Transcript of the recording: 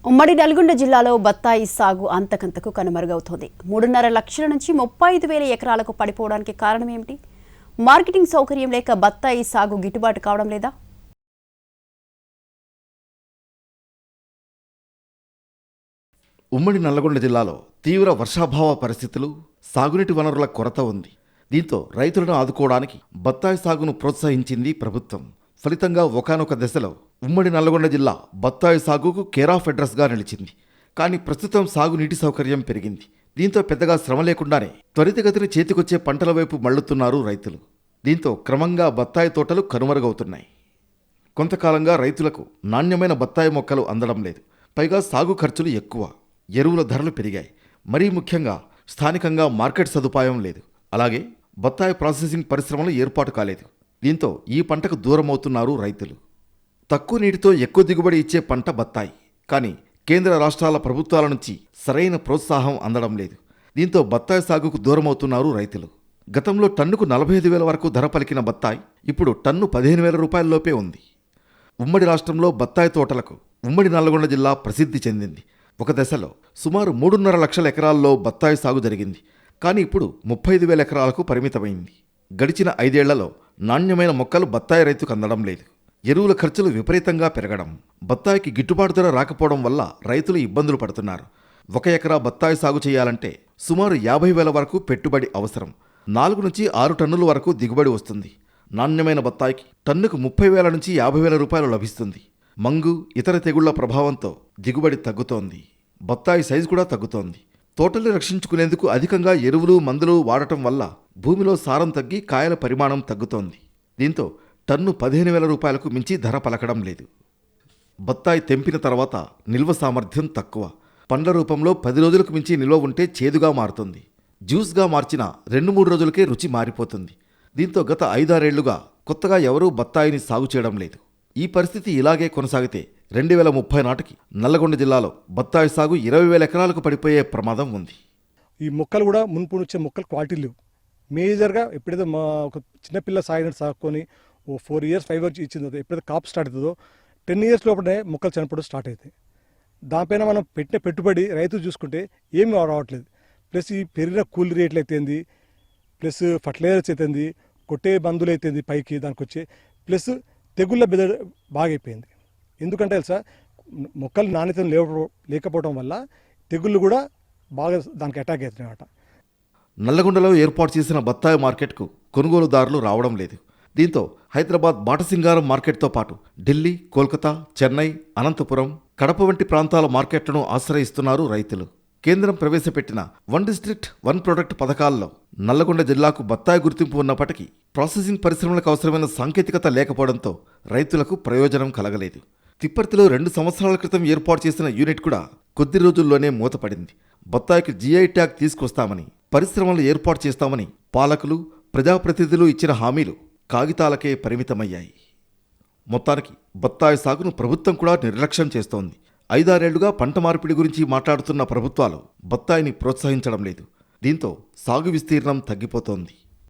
ఉమ్మడి నల్గొండ జిల్లాలో బత్తాయి సాగు అంతకంతకు కనుమరుగవుతోంది. 3.5 లక్షల నుంచి 35,000 ఎకరాలకు పడిపోవడానికి కారణం ఏమిటి? మార్కెటింగ్ సౌకర్యం లేక బత్తాయి సాగు గిట్టుబాటు కావడం లేదా? ఉమ్మడి నల్లగొండ జిల్లాలో తీవ్ర వర్షాభావ పరిస్థితులు, సాగునీటి వనరుల కొరత ఉంది. దీంతో రైతులను ఆదుకోవడానికి బత్తాయి సాగును ప్రోత్సహించింది ప్రభుత్వం. ఫలితంగా ఒకానొక దశలో ఉమ్మడి నల్లగొండ జిల్లా బత్తాయి సాగుకు కేర్ ఆఫ్ అడ్రస్గా నిలిచింది. కానీ ప్రస్తుతం సాగునీటి సౌకర్యం పెరిగింది. దీంతో పెద్దగా శ్రమ లేకుండానే త్వరితగతిన చేతికొచ్చే పంటల వైపు మళ్లుతున్నారు రైతులు. దీంతో క్రమంగా బత్తాయి తోటలు కనుమరుగవుతున్నాయి. కొంతకాలంగా రైతులకు నాణ్యమైన బత్తాయి మొక్కలు అందడం లేదు. పైగా సాగు ఖర్చులు ఎక్కువ, ఎరువుల ధరలు పెరిగాయి. మరీ ముఖ్యంగా స్థానికంగా మార్కెట్ సదుపాయం లేదు. అలాగే బత్తాయి ప్రాసెసింగ్ పరిశ్రమలు ఏర్పాటు కాలేదు. దీంతో ఈ పంటకు దూరమవుతున్నారు రైతులు. తక్కువ నీటితో ఎక్కువ దిగుబడి ఇచ్చే పంట బత్తాయి. కానీ కేంద్ర రాష్ట్రాల ప్రభుత్వాల నుంచి సరైన ప్రోత్సాహం అందడం లేదు. దీంతో బత్తాయి సాగుకు దూరమవుతున్నారు రైతులు. గతంలో టన్నుకు 45,000 వరకు ధర పలికిన బత్తాయి ఇప్పుడు టన్ను 15,000 రూపాయల్లోపే ఉంది. ఉమ్మడి రాష్ట్రంలో బత్తాయి తోటలకు ఉమ్మడి నల్లగొండ జిల్లా ప్రసిద్ధి చెందింది. ఒక దశలో సుమారు 3.5 లక్షల ఎకరాల్లో బత్తాయి సాగు జరిగింది. కానీ ఇప్పుడు 35,000 ఎకరాలకు పరిమితమైంది. గడిచిన 5 ఏళ్లలో నాణ్యమైన మొక్కలు బత్తాయి రైతుకు అందడం లేదు. ఎరువుల ఖర్చులు విపరీతంగా పెరగడం, బత్తాయికి గిట్టుబాటు ధర రాకపోవడం వల్ల రైతులు ఇబ్బందులు పడుతున్నారు. 1 ఎకరా బత్తాయి సాగు చేయాలంటే సుమారు 50,000 వరకు పెట్టుబడి అవసరం. 4 నుంచి 6 టన్నుల వరకు దిగుబడి వస్తుంది. నాణ్యమైన బత్తాయికి టన్నుకు 30,000 నుంచి 50,000 రూపాయలు లభిస్తుంది. మంగు, ఇతర తెగుళ్ల ప్రభావంతో దిగుబడి తగ్గుతోంది. బత్తాయి సైజు కూడా తగ్గుతోంది. తోటల్ని రక్షించుకునేందుకు అధికంగా ఎరువులు, మందులు వాడటం వల్ల భూమిలో సారం తగ్గి కాయల పరిమాణం తగ్గుతోంది. దీంతో టన్ను 15,000 రూపాయలకు మించి ధర పలకడం లేదు. బత్తాయి తెంపిన తర్వాత నిల్వ సామర్థ్యం తక్కువ. పండ్ల రూపంలో 10 రోజులకు మించి నిల్వ ఉంటే చేదుగా మారుతుంది. జ్యూస్గా మార్చిన 2-3 రోజులకే రుచి మారిపోతుంది. దీంతో గత 5-6 ఏళ్లుగా కొత్తగా ఎవరూ బత్తాయిని సాగు చేయడం లేదు. ఈ పరిస్థితి ఇలాగే కొనసాగితే 2030 నాటికి నల్లగొండ జిల్లాలో బత్తాయి సాగు 20,000 ఎకరాలకు పడిపోయే ప్రమాదం ఉంది. ఈ మొక్కలు కూడా మున్పు వచ్చే మొక్కలు క్వాలిటీ లేవు. మేజర్గా ఎప్పుడైతే మా ఒక చిన్నపిల్ల సాగినట్టు సాగుకొని 4 years 5 years ఇచ్చిందో, ఎప్పుడైతే కాపు స్టార్ట్ అవుతుందో 10 years లోపలనే మొక్కలు చనిపోవడం స్టార్ట్ అవుతాయి. దానిపైన మనం పెట్టిన పెట్టుబడి రైతు చూసుకుంటే ఏమీ రావట్లేదు. ప్లస్ ఈ పెరిగిన కూలీ రేట్లు అయితేంది, ప్లస్ ఫర్టిలైజర్స్ అయితేంది, కొట్టే మందులు అయితేంది పైకి దానికి వచ్చే, ప్లస్ తెగుళ్ళ బెదడ బాగా అయిపోయింది. ఎందుకంటే తెలుసా, మొక్కలు నాణ్యత లేకపోవడం వల్ల తెగుళ్ళు కూడా బాగా దానికి అటాక్ అవుతున్నాయన్నమాట. నల్లగొండలో ఏర్పాటు చేసిన బత్తాయి మార్కెట్కు కొనుగోలుదారులు రావడం లేదు. దీంతో హైదరాబాద్ బాటసింగారం మార్కెట్తో పాటు ఢిల్లీ, కోల్కతా, చెన్నై, అనంతపురం, కడప వంటి ప్రాంతాల మార్కెట్లను ఆశ్రయిస్తున్నారు రైతులు. కేంద్రం ప్రవేశపెట్టిన 1 డిస్ట్రిక్ట్ 1 ప్రొడక్ట్ పథకాల్లో నల్లగొండ జిల్లాకు బత్తాయి గుర్తింపు ఉన్నప్పటికీ ప్రాసెసింగ్ పరిశ్రమలకు అవసరమైన సాంకేతికత లేకపోవడంతో రైతులకు ప్రయోజనం కలగలేదు. తిప్పర్తిలో 2 సంవత్సరాల క్రితం ఏర్పాటు చేసిన యూనిట్ కూడా కొద్ది రోజుల్లోనే మూతపడింది. బత్తాయికి GI ట్యాగ్ తీసుకొస్తామని, పరిశ్రమలు ఏర్పాటు చేస్తామని పాలకులు, ప్రజాప్రతినిధులు ఇచ్చిన హామీలు కాగితాలకే పరిమితమయ్యాయి. మొత్తానికి బత్తాయి సాగును ప్రభుత్వం కూడా నిర్లక్ష్యం చేస్తోంది. 5-6 ఏళ్లుగా పంట మార్పిడి గురించి మాట్లాడుతున్న ప్రభుత్వాలు బత్తాయిని ప్రోత్సహించడం లేదు. దీంతో సాగు విస్తీర్ణం తగ్గిపోతోంది.